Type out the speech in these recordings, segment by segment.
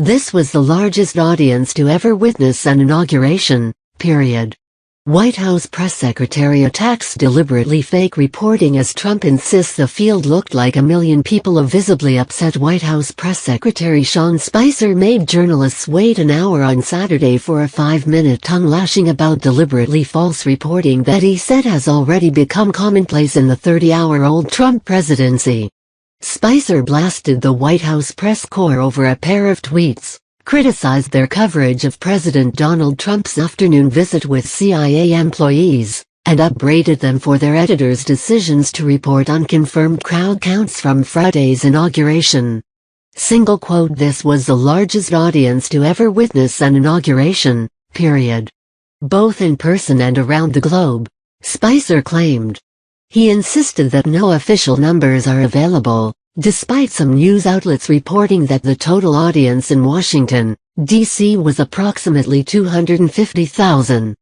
This was the largest audience to ever witness an inauguration, period. White House press secretary attacks deliberately fake reporting as Trump insists the field looked like a million people. A visibly upset White House press secretary Sean Spicer made journalists wait an hour on Saturday for a 5-minute tongue-lashing about deliberately false reporting that he said has already become commonplace in the 30-hour-old Trump presidency. Spicer blasted the White House press corps over a pair of tweets, criticized their coverage of President Donald Trump's afternoon visit with CIA employees, and upbraided them for their editors' decisions to report unconfirmed crowd counts from Friday's inauguration. This was the largest audience to ever witness an inauguration, period. Both in person and around the globe, Spicer claimed. He insisted that no official numbers are available, despite some news outlets reporting that the total audience in Washington, D.C. was approximately 250,000.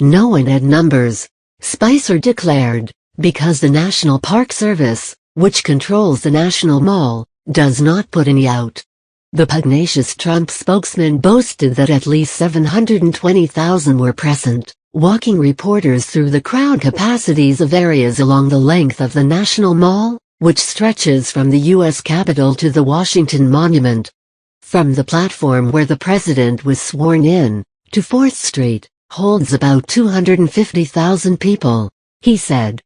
No one had numbers, Spicer declared, because the National Park Service, which controls the National Mall, does not put any out. The pugnacious Trump spokesman boasted that at least 720,000 were present, walking reporters through the crowd capacities of areas along the length of the National Mall, which stretches from the U.S. Capitol to the Washington Monument. From the platform where the president was sworn in, to 4th Street, holds about 250,000 people, he said.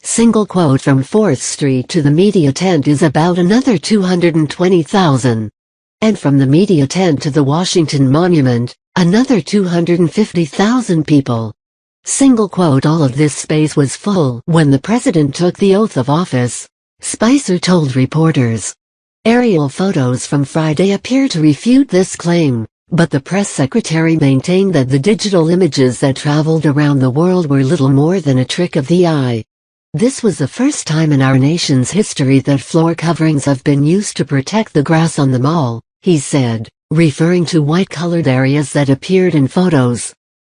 From 4th Street to the media tent is about another 220,000. And from the media tent to the Washington Monument, another 250,000 people. All of this space was full when the president took the oath of office, Spicer told reporters. Aerial photos from Friday appear to refute this claim, but the press secretary maintained that the digital images that traveled around the world were little more than a trick of the eye. This was the first time in our nation's history that floor coverings have been used to protect the grass on the mall, he said, referring to white-colored areas that appeared in photos.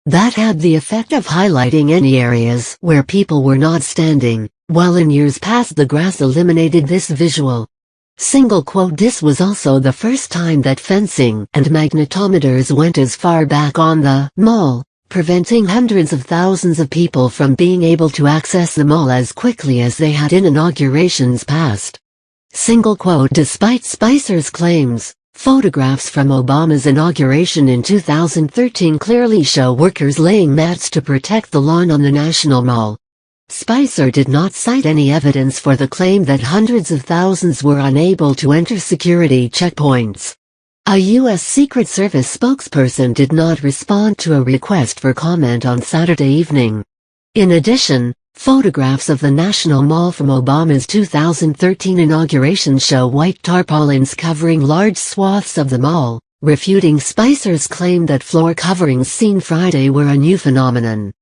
That had the effect of highlighting any areas where people were not standing, while in years past the grass eliminated this visual. This was also the first time that fencing and magnetometers went as far back on the mall, preventing hundreds of thousands of people from being able to access the mall as quickly as they had in inaugurations past. Despite Spicer's claims, photographs from Obama's inauguration in 2013 clearly show workers laying mats to protect the lawn on the National Mall. Spicer did not cite any evidence for the claim that hundreds of thousands were unable to enter security checkpoints. A U.S. Secret Service spokesperson did not respond to a request for comment on Saturday evening. In addition, photographs of the National Mall from Obama's 2013 inauguration show white tarpaulins covering large swaths of the mall, refuting Spicer's claim that floor coverings seen Friday were a new phenomenon.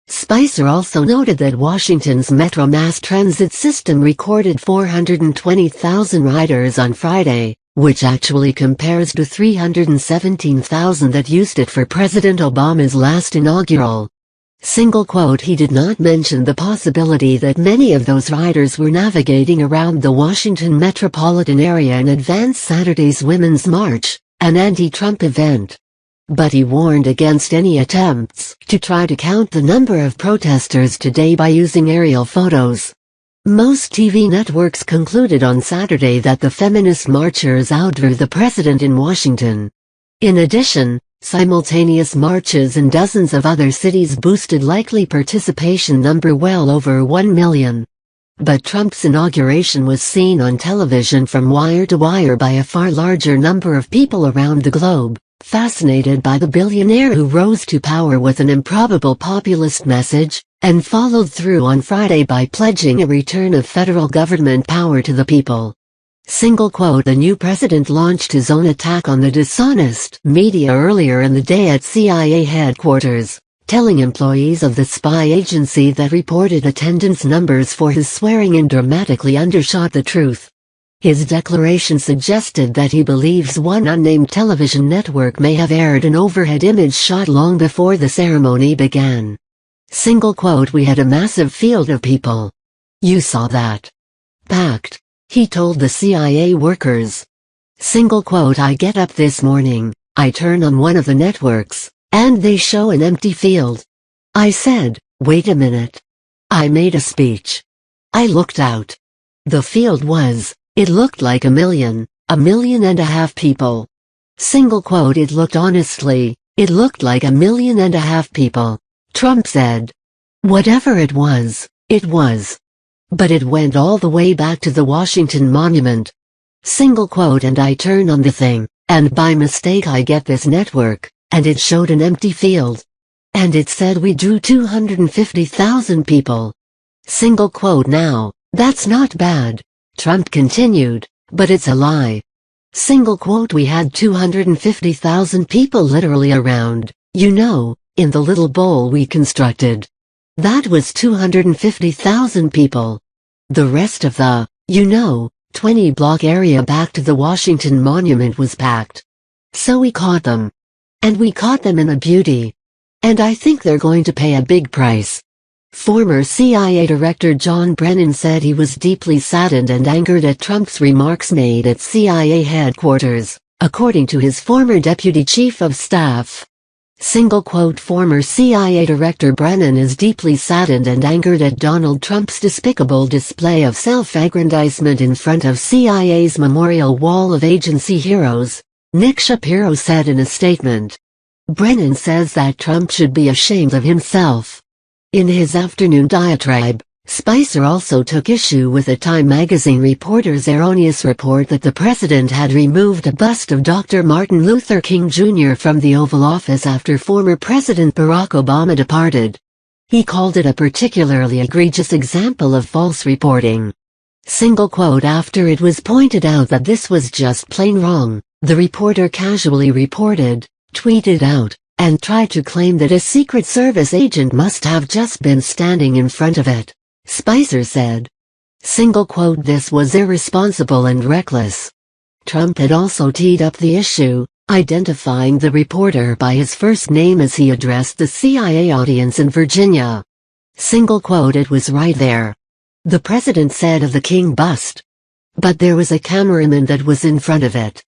Spicer also noted that Washington's Metro mass transit system recorded 420,000 riders on Friday, which actually compares to 317,000 that used it for President Obama's last inaugural. He did not mention the possibility that many of those riders were navigating around the Washington metropolitan area in advance Saturday's Women's March, an anti-Trump event. But he warned against any attempts to try to count the number of protesters today by using aerial photos. Most TV networks concluded on Saturday that the feminist marchers outdrew the president in Washington. In addition, simultaneous marches in dozens of other cities boosted likely participation number well over 1 million. But Trump's inauguration was seen on television from wire to wire by a far larger number of people around the globe, fascinated by the billionaire who rose to power with an improbable populist message, and followed through on Friday by pledging a return of federal government power to the people. The new president launched his own attack on the dishonest media earlier in the day at CIA headquarters, telling employees of the spy agency that reported attendance numbers for his swearing-in dramatically undershot the truth. His declaration suggested that he believes one unnamed television network may have aired an overhead image shot long before the ceremony began. "We had a massive field of people. You saw that. Packed," he told the CIA workers. Single quote, I get up this morning, I turn on one of the networks, and they show an empty field. I said, wait a minute. I made a speech. I looked out. The field it looked like 1.5 million people. Single quote, it looked it looked like 1.5 million people. Trump said. Whatever it was. But it went all the way back to the Washington Monument. Single quote, and I turn on the thing, and by mistake I get this network, and it showed an empty field. And it said we drew 250,000 people. Single quote, now, that's not bad. Trump continued, but it's a lie. Single quote, we had 250,000 people literally around, in the little bowl we constructed. That was 250,000 people. The rest of the, 20-block area back to the Washington Monument was packed. So we caught them. And we caught them in a beauty. And I think they're going to pay a big price. Former CIA Director John Brennan said he was deeply saddened and angered at Trump's remarks made at CIA headquarters, according to his former Deputy Chief of Staff. Single quote, former CIA Director Brennan is deeply saddened and angered at Donald Trump's despicable display of self-aggrandizement in front of CIA's Memorial Wall of Agency Heroes, Nick Shapiro said in a statement. Brennan says that Trump should be ashamed of himself. In his afternoon diatribe, Spicer also took issue with a Time magazine reporter's erroneous report that the president had removed a bust of Dr. Martin Luther King Jr. from the Oval Office after former President Barack Obama departed. He called it a particularly egregious example of false reporting. Single quote, after it was pointed out that this was just plain wrong, the reporter casually reported, tweeted out, and tried to claim that a Secret Service agent must have just been standing in front of it. Spicer said. Single quote, this was irresponsible and reckless. Trump had also teed up the issue, identifying the reporter by his first name as he addressed the CIA audience in Virginia. Single quote, it was right there. The president said of the King bust. But there was a cameraman that was in front of it.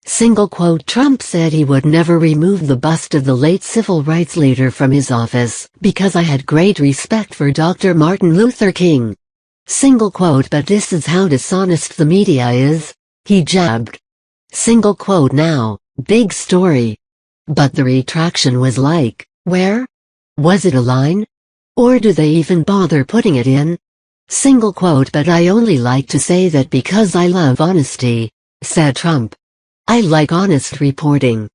Single quote, Trump said he would never remove the bust of the late civil rights leader from his office, because I had great respect for Dr. Martin Luther King. Single quote, but this is how dishonest the media is, he jabbed. Single quote, now, big story. But the retraction was like, where? Was it a line? Or do they even bother putting it in? Single quote, but I only like to say that because I love honesty, said Trump. I like honest reporting.